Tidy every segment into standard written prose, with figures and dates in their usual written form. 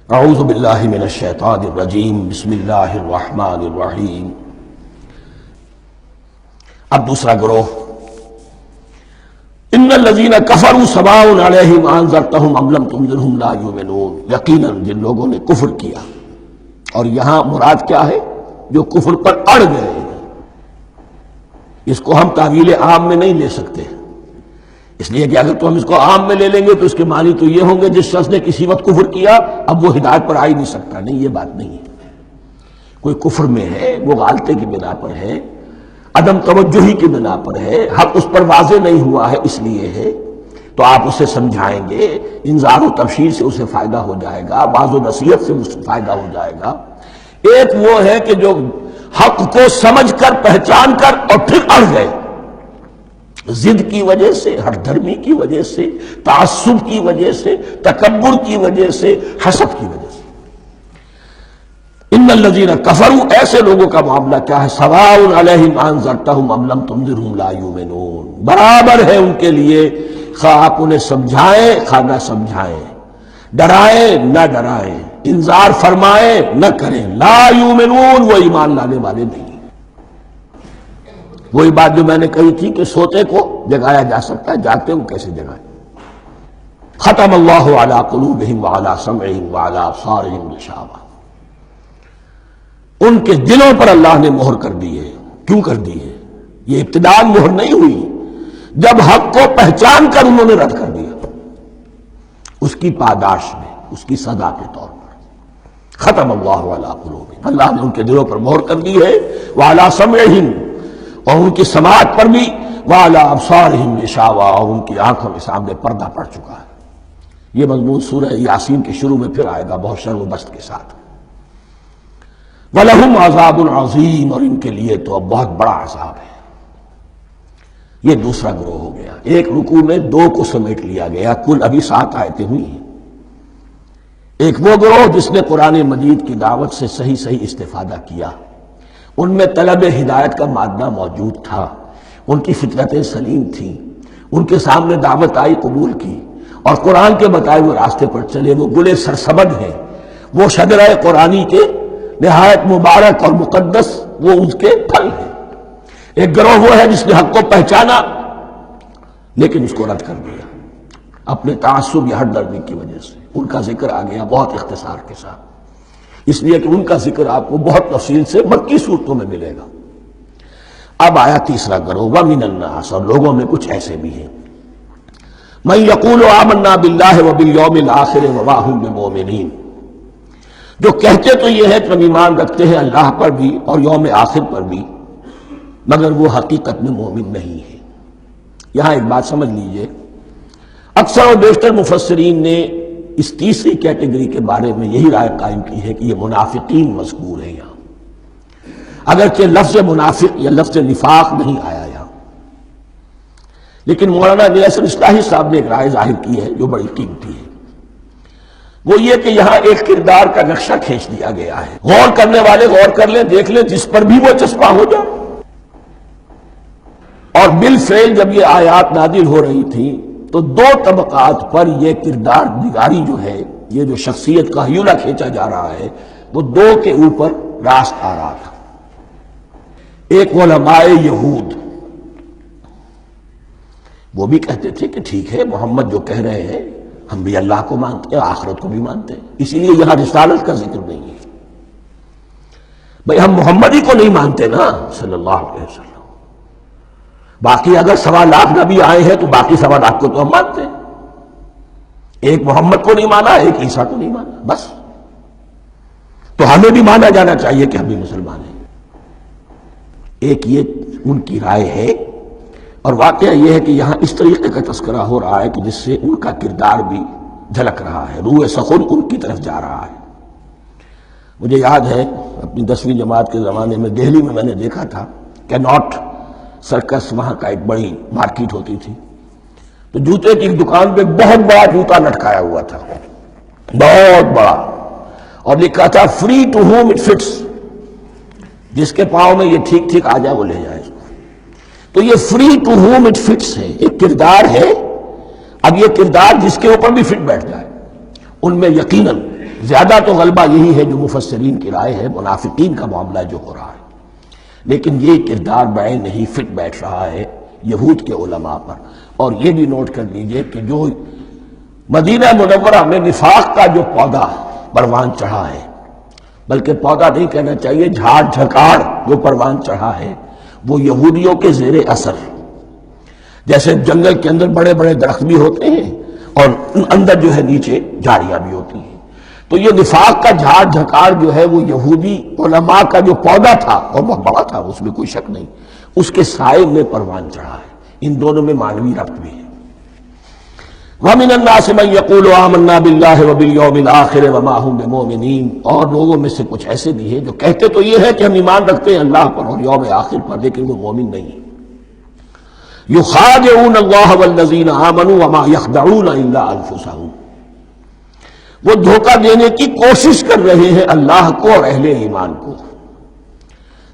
اعوذ باللہ من الشیطان الرجیم بسم اللہ الرحمن الرحیم۔ اب دوسرا گروہ، ان الذین کفروا سواء علیہم انذرتہم ام لم تنذرہم لا یؤمنون، یقیناً جن لوگوں نے کفر کیا، اور یہاں مراد کیا ہے؟ جو کفر پر اڑ گئے ہیں۔ اس کو ہم تعویل عام میں نہیں لے سکتے، اس لیے کہ اگر تو ہم اس کو عام میں لے لیں گے تو اس کے معنی تو یہ ہوں گے جس شخص نے کسی وقت کفر کیا اب وہ ہدایت پر آ ہی نہیں سکتا۔ نہیں، یہ بات نہیں ہے۔ کوئی کفر میں ہے، وہ غالطے کی بنا پر ہے، عدم توجہی کی بنا پر ہے، حق اس پر واضح نہیں ہوا ہے اس لیے ہے، تو آپ اسے سمجھائیں گے، انذار و تبشیر سے اسے فائدہ ہو جائے گا، واعظ و نصیحت سے اسے فائدہ ہو جائے گا۔ ایک وہ ہے کہ جو حق کو سمجھ کر پہچان کر اور پھر اڑ گئے، ضد کی وجہ سے، ہٹ دھرمی کی وجہ سے، تعصب کی وجہ سے، تکبر کی وجہ سے، حسد کی وجہ سے۔ ان الذین کفروا، ایسے لوگوں کا معاملہ کیا ہے؟ سواء علیہم انذرتہم ام لم تنذرہم لا یؤمنون، برابر ہے ان کے لیے، خواہ آپ انہیں سمجھائیں خواہ نہ سمجھائیں، ڈرائیں نہ ڈرائیں، انذار فرمائیں نہ کریں، لا یؤمنون، وہ ایمان لانے والے نہیں۔ وہی بات جو میں نے کہی تھی کہ سوتے کو جگایا جا سکتا ہے، جاگتے کو کیسے جگائیں؟ ختم اللہ علی قلوبہم وعلی سمعہم وعلی ابصارہم غشاوہ، ان کے دلوں پر اللہ نے مہر کر دی ہے۔ کیوں کر دی ہے؟ یہ ابتداءً مہر نہیں ہوئی، جب حق کو پہچان کر انہوں نے رد کر دیا، اس کی پاداش میں، اس کی سزا کے طور پر۔ ختم اللہ علی قلوبہم، اللہ نے ان کے دلوں پر مہر کر دی ہے، وعلی سمعہم، اور ان کی سماعت پر بھی، وعلی ابصارہم غشاوہ، اور ان کی آنکھوں کے سامنے پردہ پڑ چکا ہے۔ یہ مضمون سورہ یاسین کے شروع میں پھر آئے گا بہت شر و بست کے ساتھ۔ وَلَهُمْ عَذَابٌ عَظِيمٌ، اور ان کے لیے تو اب بہت بڑا عذاب ہے۔ یہ دوسرا گروہ ہو گیا، ایک رکوع میں دو کو سمیٹ لیا گیا، کل ابھی 7 آیتیں ہوئی ہیں۔ ایک وہ گروہ جس نے قرآن مجید کی دعوت سے صحیح صحیح استفادہ کیا، ان میں طلب ہدایت کا مادہ موجود تھا، ان کی فطرتیں سلیم تھیں، ان کے سامنے دعوت آئی، قبول کی، اور قرآن کے بتائے ہوئے راستے پر چلے۔ وہ گلے سرسبد ہیں، وہ شجرہ قرآنی کے نہایت مبارک اور مقدس، وہ اس کے پھل ہیں۔ ایک گروہ وہ ہے جس نے حق کو پہچانا لیکن اس کو رد کر دیا اپنے تعصب یا ہٹ درمی کی وجہ سے۔ ان کا ذکر آ گیا بہت اختصار کے ساتھ، اس لیے کہ ان کا ذکر آپ کو بہت تفصیل سے مکی صورتوں میں ملے گا۔ اب آیا تیسرا گروہ، وَمِنَ النَّاسِ، اور لوگوں میں کچھ ایسے بھی ہیں، مَن يَقُولُ آمَنَّا بِاللَّهِ وَبِالْيَوْمِ الْآخِرِ وَمَا هُم بِمُؤْمِنِينَ، جو کہتے تو یہ ہے کہ ہم ایمان رکھتے ہیں اللہ پر بھی اور یوم آخر پر بھی، مگر وہ حقیقت میں مومن نہیں ہے۔ یہاں ایک بات سمجھ لیجئے، اکثر و بیشتر مفسرین نے اس تیسری کیٹیگری کے بارے میں یہی رائے قائم کی ہے کہ یہ منافقین مذکور ہیں یہاں، اگرچہ لفظ منافق یا لفظ نفاق نہیں آیا یہاں، لیکن مولانا نیلسن اصلاحی صاحب نے ایک رائے ظاہر کی ہے جو بڑی قیمتی ہے۔ وہ یہ کہ یہاں ایک کردار کا نقشہ کھینچ دیا گیا ہے، غور کرنے والے غور کر لیں، دیکھ لیں، جس پر بھی وہ چسپاں ہو جائے۔ اور بالفعل جب یہ آیات نازل ہو رہی تھی تو دو طبقات پر یہ کردار نگاری جو ہے، یہ جو شخصیت کا ہیولہ کھینچا جا رہا ہے، وہ دو کے اوپر راست آ رہا تھا۔ ایک علماء یہود، وہ بھی کہتے تھے کہ ٹھیک ہے، محمد جو کہہ رہے ہیں ہم بھی اللہ کو مانتے ہیں، آخرت کو بھی مانتے ہیں، اسی لیے یہاں رسالت کا ذکر نہیں ہے۔ بھئی ہم محمد ہی کو نہیں مانتے نا صلی اللہ علیہ وسلم، باقی اگر 1.25 لاکھ نبی آئے ہیں تو باقی 1.25 لاکھ کو تو ہم مانتے ہیں، ایک محمد کو نہیں مانا، ایک عیسیٰ کو نہیں مانا، بس۔ تو ہمیں بھی مانا جانا چاہیے کہ ہم بھی مسلمان ہیں۔ ایک یہ ان کی رائے ہے، اور واقعہ یہ ہے کہ یہاں اس طریقے کا تذکرہ ہو رہا ہے کہ جس سے ان کا کردار بھی جھلک رہا ہے، روح سخن ان کی طرف جا رہا ہے۔ مجھے یاد ہے اپنی 10ویں جماعت کے زمانے میں دہلی میں میں نے دیکھا تھا کہ ناٹ سرکس، وہاں کا ایک بڑی مارکیٹ ہوتی تھی، تو جوتے کی ایک دکان پہ بہت بڑا جوتا لٹکایا ہوا تھا، بہت بڑا، اور لکھا تھا free to home it fits, جس کے پاؤں میں یہ ٹھیک ٹھیک آ جائے وہ لے جائے۔ تو یہ free to home it fits ہے، ایک کردار ہے، اب یہ کردار جس کے اوپر بھی فٹ بیٹھ جائے، ان میں یقیناً زیادہ تو غلبہ یہی ہے جو مفسرین کی رائے ہے، منافقین کا معاملہ جو ہو رہا ہے، لیکن یہ کردار بعین نہیں فٹ بیٹھ رہا ہے یہود کے علماء پر۔ اور یہ بھی نوٹ کر لیجئے کہ جو مدینہ منورہ میں نفاق کا جو پودا پروان چڑھا ہے، بلکہ پودا نہیں کہنا چاہیے، جھاڑ جھکاڑ جو پروان چڑھا ہے، وہ یہودیوں کے زیر اثر، جیسے جنگل کے اندر بڑے بڑے درخت بھی ہوتے ہیں اور اندر جو ہے نیچے جھاڑیاں بھی ہوتی ہیں، تو یہ نفاق کا جھاڑ جھکاڑ جو ہے وہ یہودی علماء کا جو پودا تھا اور بہت بڑا تھا، اس میں کوئی شک نہیں، اس کے سائے میں پروان چڑھا ہے۔ ان دونوں میں معنوی ربط بھی ہے۔ وَمِنَ النَّاسِ مَن يَقُولُ آمَنَّا بِاللَّهِ وَبِالْيَوْمِ الْآخِرِ وَمَا هُمْ بِمُؤْمِنِينَ، اور لوگوں میں سے کچھ ایسے بھی ہیں جو کہتے تو یہ ہے کہ ہم ایمان رکھتے ہیں اللہ پر اور یوم آخر پر، لیکن وہ مومن نہیں ہیں۔ يُخَادِعُونَ اللَّهَ وَالَّذِينَ آمَنُوا وَمَا يَخْدَعُونَ إِلَّا أَنفُسَهُمْ، وہ دھوکہ دینے کی کوشش کر رہے ہیں اللہ کو اور اہل ایمان کو۔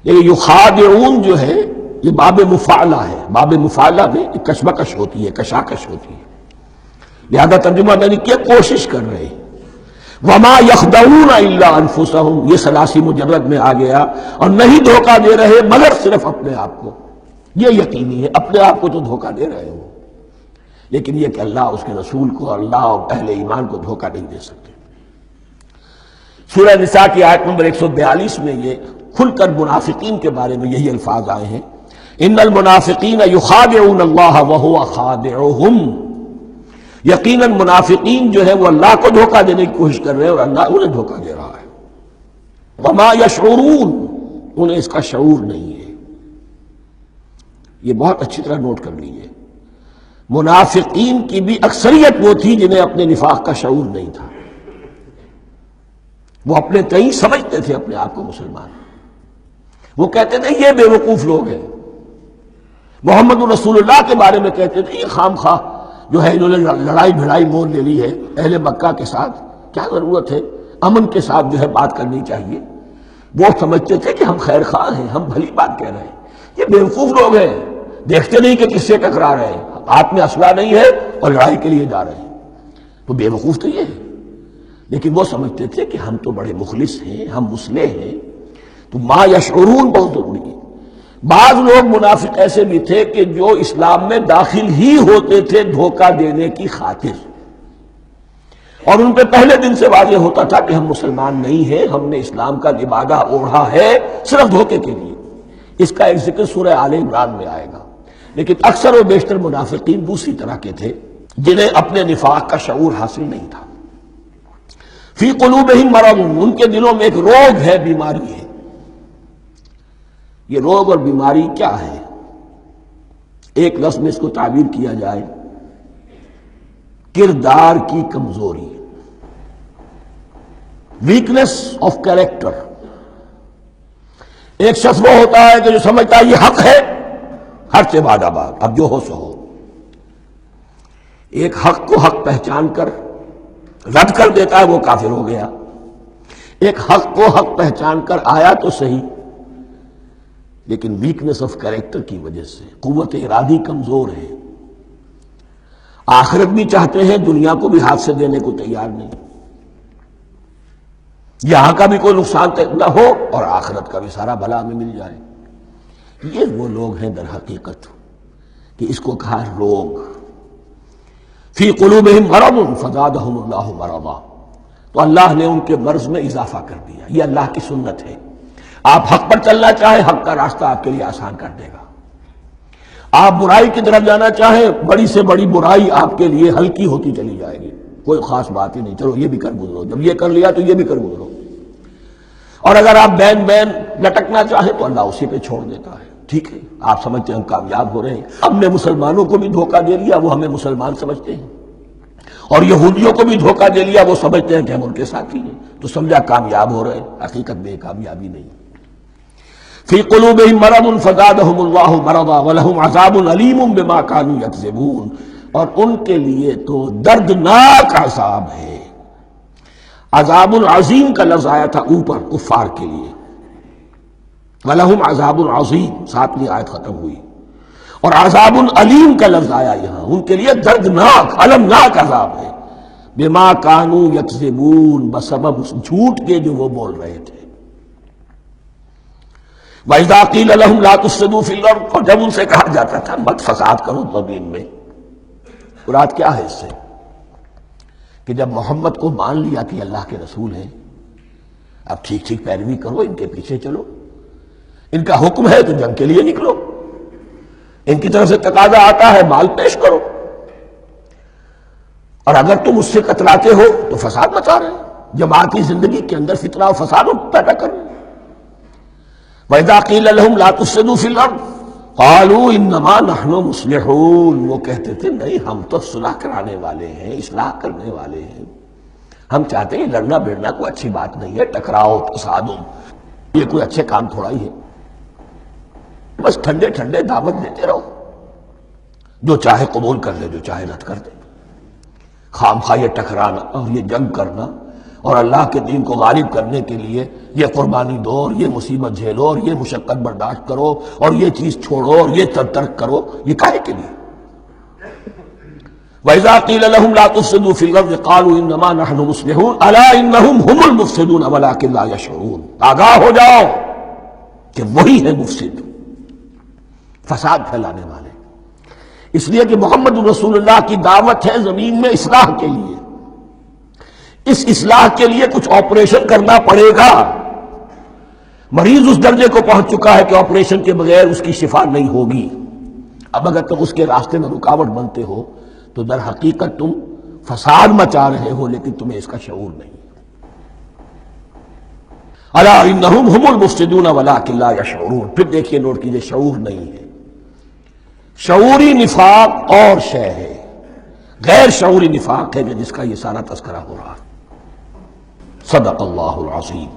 لیکن یخادعون جو ہے یہ باب مفعلہ ہے، باب مفعلہ میں کشمکش ہوتی ہے، کشاکش ہوتی ہے، لہذا ترجمہ میں نے کیا کوشش کر رہے ہیں۔ وما یخدعون الا انفسهم، یہ ثلاثی مجرد میں آ گیا، اور نہیں دھوکہ دے رہے مگر صرف اپنے آپ کو۔ یہ یقینی ہے اپنے آپ کو تو دھوکہ دے رہے ہو، لیکن یہ کہ اللہ اس کے رسول کو، اللہ اور اہل ایمان کو دھوکہ نہیں دے سکتے۔ سورہ نساء کی آیت نمبر 142 میں یہ کھل کر منافقین کے بارے میں یہی الفاظ آئے ہیں، ان المنافقین یخادعون اللہ وہو خادعہم، یقیناً منافقین جو ہے وہ اللہ کو دھوکہ دینے کی کوشش کر رہے ہیں اور اللہ انہیں دھوکہ دے رہا ہے۔ وما یشعرون، انہیں اس کا شعور نہیں ہے۔ یہ بہت اچھی طرح نوٹ کر لیجیے، منافقین کی بھی اکثریت وہ تھی جنہیں اپنے نفاق کا شعور نہیں تھا، وہ اپنے تئیں سمجھتے تھے اپنے آپ کو مسلمان، وہ کہتے تھے یہ بے وقوف لوگ ہیں، محمد رسول اللہ کے بارے میں کہتے تھے یہ خام خواہ جو ہے انہوں نے لڑائی بھڑائی مول لے لی ہے اہل مکہ کے ساتھ، کیا ضرورت ہے، امن کے ساتھ جو ہے بات کرنی چاہیے۔ وہ سمجھتے تھے کہ ہم خیر خواہ ہیں، ہم بھلی بات کہہ رہے ہیں، یہ بیوقوف لوگ ہیں، دیکھتے نہیں کہ کس سے ٹکرا رہے ہیں، ہاتھ میں اسلحہ نہیں ہے اور لڑائی کے لیے جا رہے ہیں، تو بے وقوف تو یہ ہے۔ لیکن وہ سمجھتے تھے کہ ہم تو بڑے مخلص ہیں، ہم مصلح ہیں، تو ما یشعرون بہت ضروری ہے۔ بعض لوگ منافق ایسے بھی تھے کہ جو اسلام میں داخل ہی ہوتے تھے دھوکہ دینے کی خاطر، اور ان پہ پہلے دن سے واضح ہوتا تھا کہ ہم مسلمان نہیں ہیں، ہم نے اسلام کا لبادہ اوڑھا ہے صرف دھوکے کے لیے۔ اس کا ایک ذکر سورہ آل عمران میں آئے گا، لیکن اکثر و بیشتر منافقین دوسری طرح کے تھے جنہیں اپنے نفاق کا شعور حاصل نہیں تھا۔ فی قلوبہم مرض، ان کے دلوں میں ایک روگ ہے، بیماری ہے۔ یہ روگ اور بیماری کیا ہے؟ ایک لفظ میں اس کو تعبیر کیا جائے، کردار کی کمزوری، ویکنس آف کیریکٹر۔ ایک شخص وہ ہوتا ہے کہ جو سمجھتا ہے یہ حق ہے، حق سے بعد آباد، اب جو ہو سو ہو۔ ایک حق کو حق پہچان کر رد کر دیتا ہے، وہ کافر ہو گیا۔ ایک حق کو حق پہچان کر آیا تو صحیح، لیکن ویکنس آف کیریکٹر کی وجہ سے قوت ارادی کمزور ہے، آخرت بھی چاہتے ہیں، دنیا کو بھی ہاتھ سے دینے کو تیار نہیں، یہاں کا بھی کوئی نقصان نہ ہو اور آخرت کا بھی سارا بھلا ہمیں مل جائے۔ یہ وہ لوگ ہیں در حقیقت کہ اس کو کہا روگ۔ فی قلوبہم مرض فزادہم اللہ مرضا، تو اللہ نے ان کے مرض میں اضافہ کر دیا۔ یہ اللہ کی سنت ہے، آپ حق پر چلنا چاہیں حق کا راستہ آپ کے لیے آسان کر دے گا، آپ برائی کی طرف جانا چاہیں بڑی سے بڑی برائی آپ کے لیے ہلکی ہوتی چلی جائے گی، کوئی خاص بات ہی نہیں، چلو یہ بھی کر گزرو، جب یہ کر لیا تو یہ بھی کر گزرو۔ اور اگر آپ بین بین لٹکنا چاہیں تو اللہ اسی پہ چھوڑ دیتا ہے، ٹھیک ہے آپ سمجھتے ہیں ہم کامیاب ہو رہے ہیں، ہم نے مسلمانوں کو بھی دھوکہ دے لیا، وہ ہمیں مسلمان سمجھتے ہیں، اور یہودیوں کو بھی دھوکہ دے لیا، وہ سمجھتے ہیں کہ ہم ان کے ساتھی ہیں، تو سمجھا کامیاب ہو رہے ہیں، حقیقت میں کامیابی نہیں۔ فی قلوبہم مرض فزادہم اللہ مرضا ولہم عذاب علیم بما کانوا یکذبون، اور ان کے لیے تو دردناک عذاب ہے۔ عذاب العظیم کا لفظ آیا تھا اوپر کفار کے لیے، وَلَهُمْ عَذَابٌ عَظِيمٌ، 7ویں آیت ختم ہوئی، اور عذاب علیم کا لفظ آیا یہاں، ان کے لیے دردناک المناک عذاب ہے۔ بما کانوا یکذبون، بسبب اس جھوٹ کے جو وہ بول رہے تھے۔ وَإِذَا قِيلَ لَهُمْ لَا تُفْسِدُوا فِي الْأَرْضِ، اور جب ان سے کہا جاتا تھا مت فساد کرو زمین میں۔ مراد کیا ہے اس سے؟ کہ جب محمد کو مان لیا کہ اللہ کے رسول ہیں، اب ٹھیک ٹھیک پیروی کرو، ان کے پیچھے چلو، ان کا حکم ہے تو جنگ کے لیے نکلو، ان کی طرف سے تقاضا آتا ہے مال پیش کرو، اور اگر تم اس سے کتراتے ہو تو فساد مچا رہے ہیں، جماعتی زندگی کے اندر فتنہ و فساد پیدا کر رہے ہیں۔ وَإِذَا قِيلَ لَهُمْ لَا تُفْسِدُوا فِي الْأَرْضِ قَالُوا إِنَّمَا نَحْنُ مُصْلِحُونَ، وہ کہتے تھے نہیں ہم تو صلح کرانے والے ہیں، اصلاح کرنے والے ہیں، ہم چاہتے ہیں لڑنا بھیڑنا کوئی اچھی بات نہیں ہے، ٹکراؤ تصادم یہ کوئی اچھے کام تھوڑا ہی ہے، بس ٹھنڈے ٹھنڈے دعوت دیتے رہو، جو چاہے قبول کر لے جو چاہے رد کر دے، خام خواہ یہ ٹکرانا اور یہ جنگ کرنا اور اللہ کے دین کو غالب کرنے کے لیے یہ قربانی دو اور یہ مصیبت جھیلو اور یہ مشقت برداشت کرو اور یہ چیز چھوڑو اور یہ ترک کرو، یہ کاہے کے لیے؟ وَإِذَا قِيلَ لَهُمْ لَا تُفْسِدُوا فِي الْأَرْضِ قَالُوا إِنَّمَا نَحْنُ مُصْلِحُونَ أَلَا إِنَّهُمْ هُمُ الْمُفْسِدُونَ وَلَٰكِن لَّا يَشْعُرُونَ، آگاہ ہو جاؤ کہ وہی ہے مفسد، فساد پھیلانے والے، اس لیے کہ محمد رسول اللہ کی دعوت ہے زمین میں اصلاح کے لیے، اس اصلاح کے لیے کچھ آپریشن کرنا پڑے گا، مریض اس درجے کو پہنچ چکا ہے کہ آپریشن کے بغیر اس کی شفا نہیں ہوگی، اب اگر تم اس کے راستے میں رکاوٹ بنتے ہو تو در حقیقت تم فساد مچا رہے ہو لیکن تمہیں اس کا شعور نہیں۔ الا انہم ہم المفسدون ولکن لا یشعرون، پھر دیکھیے نوٹ کیجئے شعور نہیں ہے، شعوری نفاق اور شے ہے، غیر شعوری نفاق ہے کہ جس کا یہ سارا تذکرہ ہو رہا ہے۔ صدق اللہ العظیم۔